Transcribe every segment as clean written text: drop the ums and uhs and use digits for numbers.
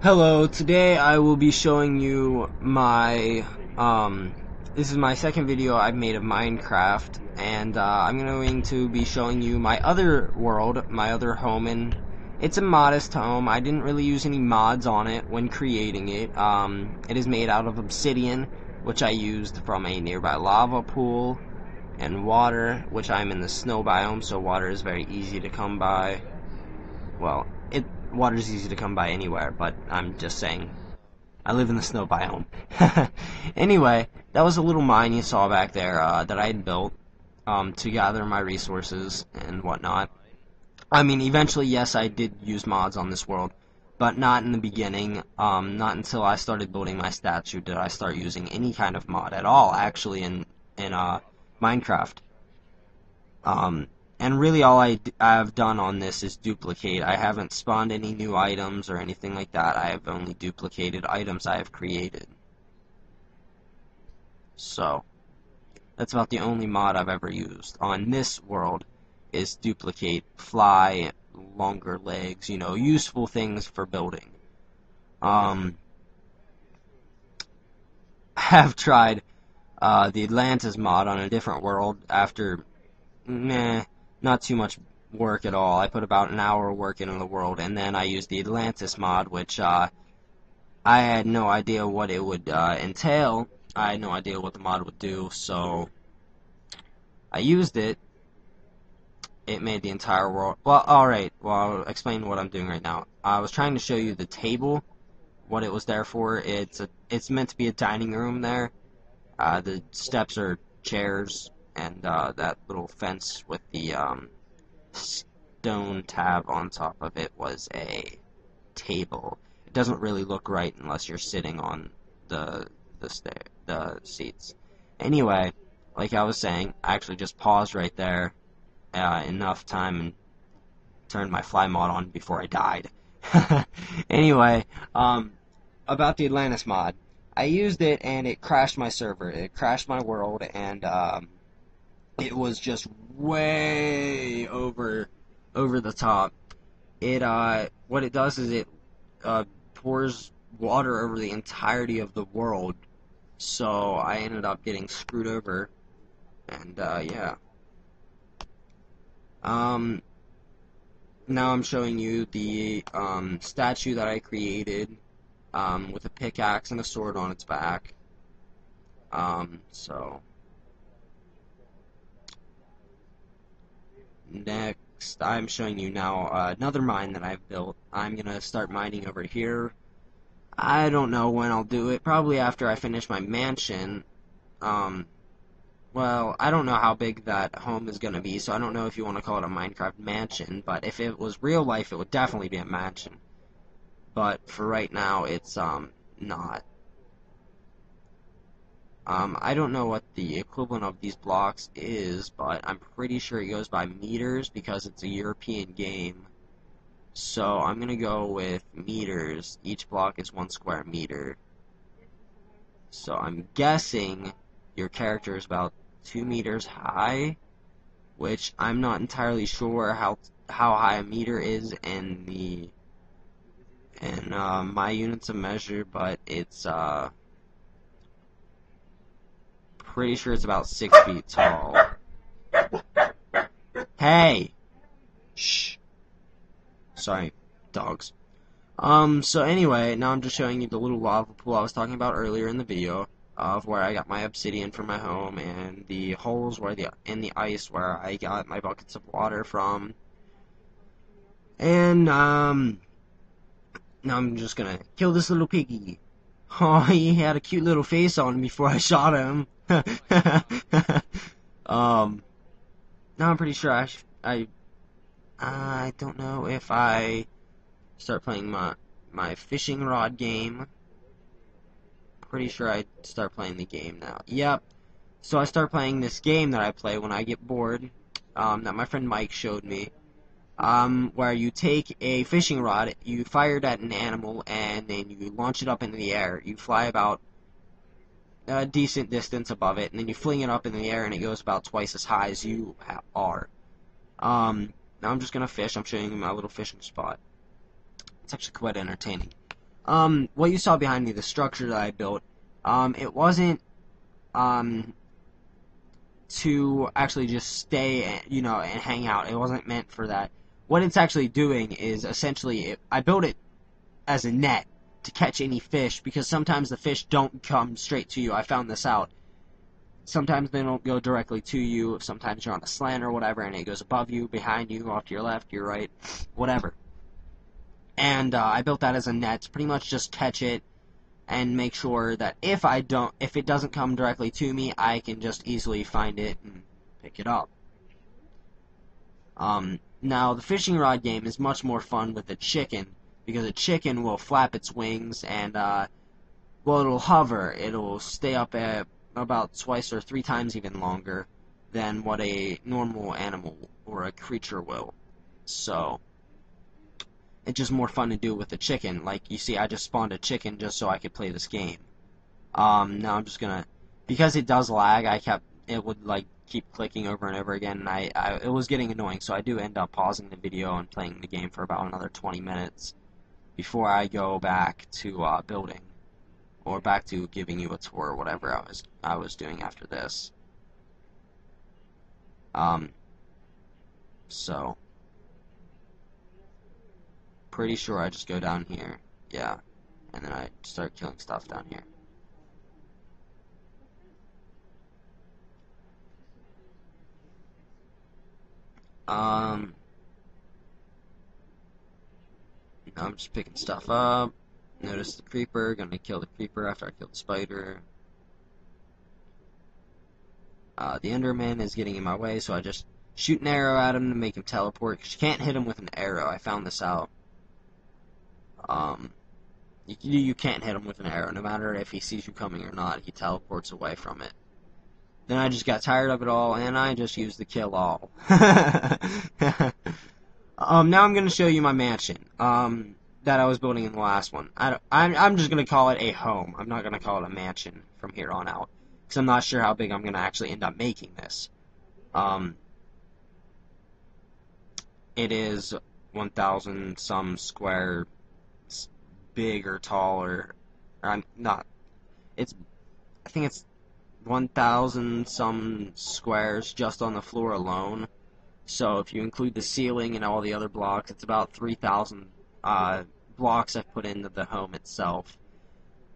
Hello, today I will be showing you my, this is my second video I've made of Minecraft, and I'm going to be showing you my other world, my other home, and it's a modest home. I didn't really use any mods on it when creating it. It is made out of obsidian, which I used from a nearby lava pool, and water, which I'm in the snow biome, so water is very easy to come by. Well, water is easy to come by anywhere, but I'm just saying I live in the snow biome. Anyway, that was a little mine you saw back there that I had built to gather my resources and whatnot. I mean, eventually, yes, I did use mods on this world, but not in the beginning. Not until I started building my statue did I start using any kind of mod at all, actually, in Minecraft. And really all I've done on this is duplicate. I haven't spawned any new items or anything like that. I have only duplicated items I have created. So, that's about the only mod I've ever used on this world is duplicate, fly, longer legs, you know, useful things for building. I have tried the Atlantis mod on a different world after, not too much work at all. I put about an hour of work into the world, and then I used the Atlantis mod, which I had no idea what it would entail. I had no idea what the mod would do, so I used it. It made the entire world. Well, alright, well, I'll explain what I'm doing right now. I was trying to show you the table, what it was there for. It's meant to be a dining room there. The steps are chairs, and that little fence with the stone tab on top of it was a table. It doesn't really look right unless you're sitting on the seats. Anyway, like I was saying, I actually just paused right there enough time and turned my fly mod on before I died. Anyway, about the Atlantis mod. I used it and it crashed my server. It crashed my world, and it was just way over the top. What it does is it pours water over the entirety of the world. So I ended up getting screwed over, and yeah. Now I'm showing you the statue that I created with a pickaxe and a sword on its back. So next, I'm showing you now another mine that I've built. I'm gonna start mining over here. I don't know when I'll do it. Probably after I finish my mansion. Well, I don't know how big that home is gonna be, so I don't know if you want to call it a Minecraft mansion. But if it was real life, it would definitely be a mansion. But for right now, it's not. I don't know what the equivalent of these blocks is, but I'm pretty sure it goes by meters because it's a European game. So I'm gonna go with meters. Each block is 1 square meter. So I'm guessing your character is about 2 meters high, which I'm not entirely sure how high a meter is in my units of measure, but it's pretty sure it's about 6 feet tall. Hey! Shh. Sorry, dogs. So anyway, now I'm just showing you the little lava pool I was talking about earlier in the video of where I got my obsidian for my home, and the holes in the ice where I got my buckets of water from. And now I'm just gonna kill this little piggy. Oh, he had a cute little face on him before I shot him. Now I'm pretty sure I don't know if I start playing my fishing rod game. Pretty sure I start playing the game now. Yep. So I start playing this game that I play when I get bored, that my friend Mike showed me, where you take a fishing rod, you fire it at an animal, and then you launch it up into the air. You fly about a decent distance above it, and then you fling it up in the air, and it goes about twice as high as you are. Now I'm just gonna fish. I'm showing you my little fishing spot. It's actually quite entertaining. What you saw behind me, the structure that I built, it wasn't, to actually just stay, you know, and hang out. It wasn't meant for that. What it's actually doing is essentially, I built it as a net to catch any fish, because sometimes the fish don't come straight to you. I found this out. Sometimes they don't go directly to you. Sometimes you're on a slant or whatever, and it goes above you, behind you, off to your left, your right, whatever. And I built that as a net to pretty much just catch it and make sure that if it doesn't come directly to me, I can just easily find it and pick it up. Now the fishing rod game is much more fun with a chicken, because a chicken will flap its wings and well, it'll hover. It'll stay up at about twice or three times even longer than what a normal animal or a creature will. So it's just more fun to do with a chicken. Like, you see, I just spawned a chicken just so I could play this game. Now I'm just gonna, because it does lag, it would, like, keep clicking over and over again, and it was getting annoying, so I do end up pausing the video and playing the game for about another 20 minutes before I go back to, building, or back to giving you a tour or whatever I was doing after this. So pretty sure I just go down here, yeah, and then I start killing stuff down here. I'm just picking stuff up. Notice the creeper, gonna kill the creeper after I kill the spider. The Enderman is getting in my way, so I just shoot an arrow at him to make him teleport, because you can't hit him with an arrow. I found this out. You can't hit him with an arrow, no matter if he sees you coming or not, he teleports away from it. Then I just got tired of it all, and I just used the kill all. Now I'm going to show you my mansion, that I was building in the last one. I'm just going to call it a home. I'm not going to call it a mansion from here on out, because I'm not sure how big I'm going to actually end up making this. It is 1,000 some square, big or tall, or I'm not. I think it's 1,000 some squares just on the floor alone. So if you include the ceiling and all the other blocks, it's about 3,000 blocks I've put into the home itself.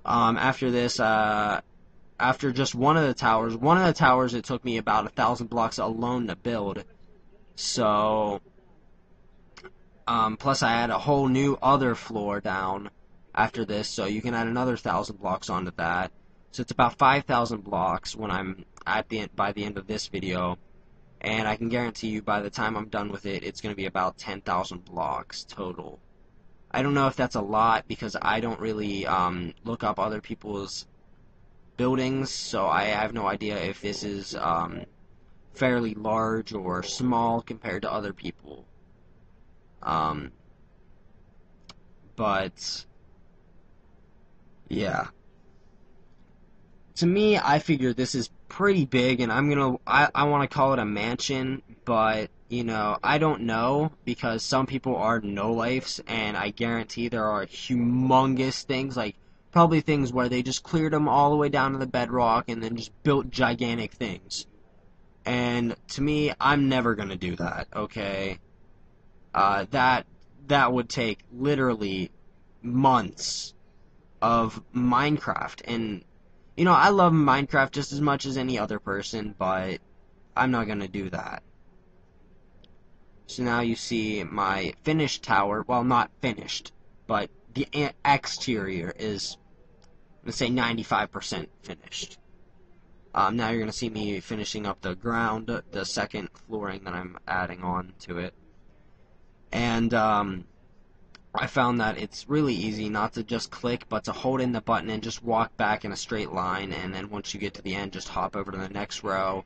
After this, after just one of the towers, it took me about 1,000 blocks alone to build. So, plus I had a whole new other floor down after this, so you can add another 1,000 blocks onto that. So it's about 5,000 blocks when I'm by the end of this video, and I can guarantee you by the time I'm done with it, it's going to be about 10,000 blocks total. I don't know if that's a lot, because I don't really look up other people's buildings, so I have no idea if this is fairly large or small compared to other people. But yeah, to me, I figure this is pretty big, and I want to call it a mansion, but, you know, I don't know, because some people are no-lifes, and I guarantee there are humongous things, like, probably things where they just cleared them all the way down to the bedrock, and then just built gigantic things. And, to me, I'm never gonna do that, okay? That would take, literally, months of Minecraft, and, you know, I love Minecraft just as much as any other person, but I'm not going to do that. So now you see my finished tower. Well, not finished, but the exterior is, let's say, 95% finished. Now you're going to see me finishing up the ground, the second flooring that I'm adding on to it. And, I found that it's really easy not to just click, but to hold in the button and just walk back in a straight line, and then once you get to the end, just hop over to the next row,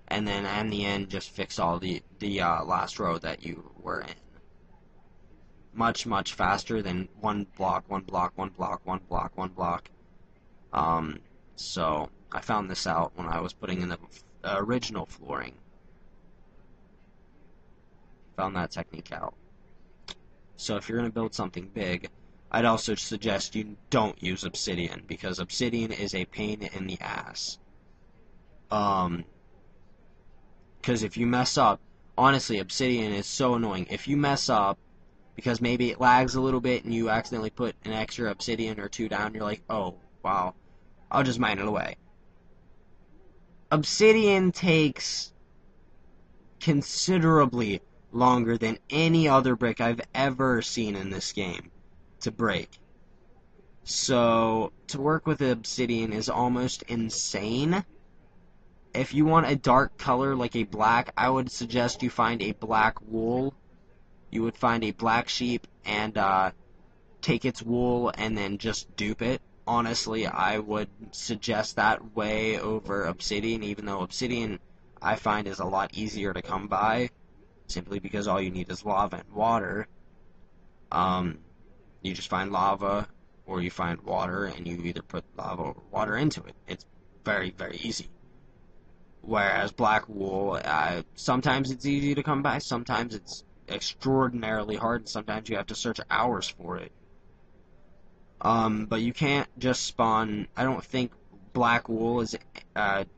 and then in the end, just fix all the last row that you were in. Much, much faster than one block, one block, one block, one block, one block. So I found this out when I was putting in the original flooring. Found that technique out. So if you're going to build something big, I'd also suggest you don't use obsidian, because obsidian is a pain in the ass. Because if you mess up, honestly, obsidian is so annoying. If you mess up, because maybe it lags a little bit and you accidentally put an extra obsidian or two down, you're like, oh, wow, I'll just mine it away. Obsidian takes considerably longer than any other brick I've ever seen in this game to break. So, to work with obsidian is almost insane. If you want a dark color like a black, I would suggest you find a black wool. You would find a black sheep and take its wool and then just dupe it. Honestly, I would suggest that way over obsidian, even though obsidian I find is a lot easier to come by, simply because all you need is lava and water. You just find lava or you find water and you either put lava or water into it. It's very, very easy. Whereas black wool, sometimes it's easy to come by, sometimes it's extraordinarily hard, and sometimes you have to search hours for it. But you can't just spawn. I don't think black wool is an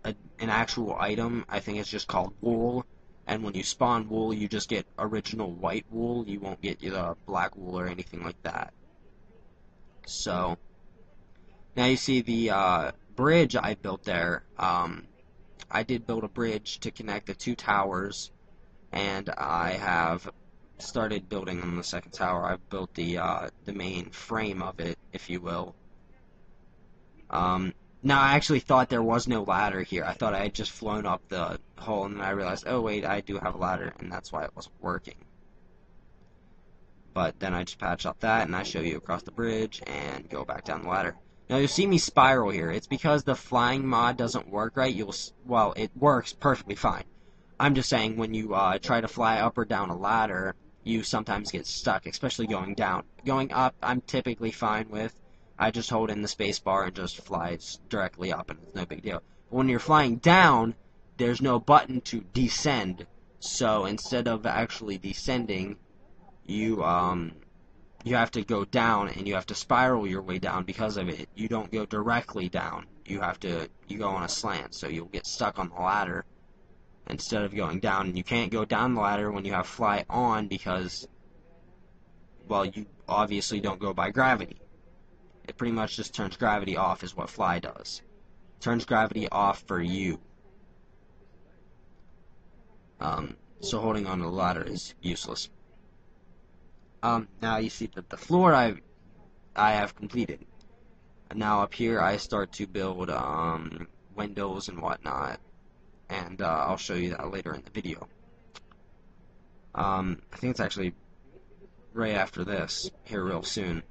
actual item. I think it's just called wool, and when you spawn wool, you just get original white wool. You won't get the black wool or anything like that. So, now you see the bridge I built there. I did build a bridge to connect the two towers, and I have started building on the second tower. I've built the main frame of it, if you will. Now, I actually thought there was no ladder here. I thought I had just flown up the hole, and then I realized, oh wait, I do have a ladder, and that's why it wasn't working. But then I just patch up that, and I show you across the bridge, and go back down the ladder. Now, you'll see me spiral here. It's because the flying mod doesn't work right. Well, it works perfectly fine. I'm just saying, when you try to fly up or down a ladder, you sometimes get stuck, especially going down. Going up, I'm typically fine with. I just hold in the space bar and just fly directly up, and it's no big deal. But when you're flying down, there's no button to descend. So instead of actually descending, you have to go down, and you have to spiral your way down because of it. You don't go directly down. You go on a slant, so you'll get stuck on the ladder instead of going down. And you can't go down the ladder when you have fly on because, well, you obviously don't go by gravity. It pretty much just turns gravity off is what fly does. Turns gravity off for you. So holding on to the ladder is useless. Now you see that the floor I have completed. And now up here I start to build windows and whatnot, and I'll show you that later in the video. I think it's actually right after this, here real soon.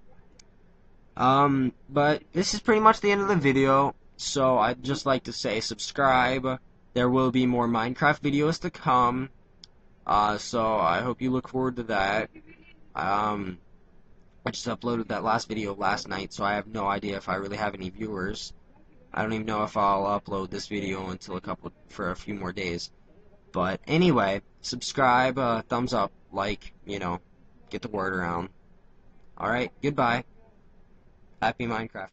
But this is pretty much the end of the video, so I'd just like to say subscribe. There will be more Minecraft videos to come, so I hope you look forward to that. I just uploaded that last video last night, so I have no idea if I really have any viewers. I don't even know if I'll upload this video until for a few more days. But anyway, subscribe, thumbs up, like, get the word around. Alright, goodbye. Happy Minecrafting.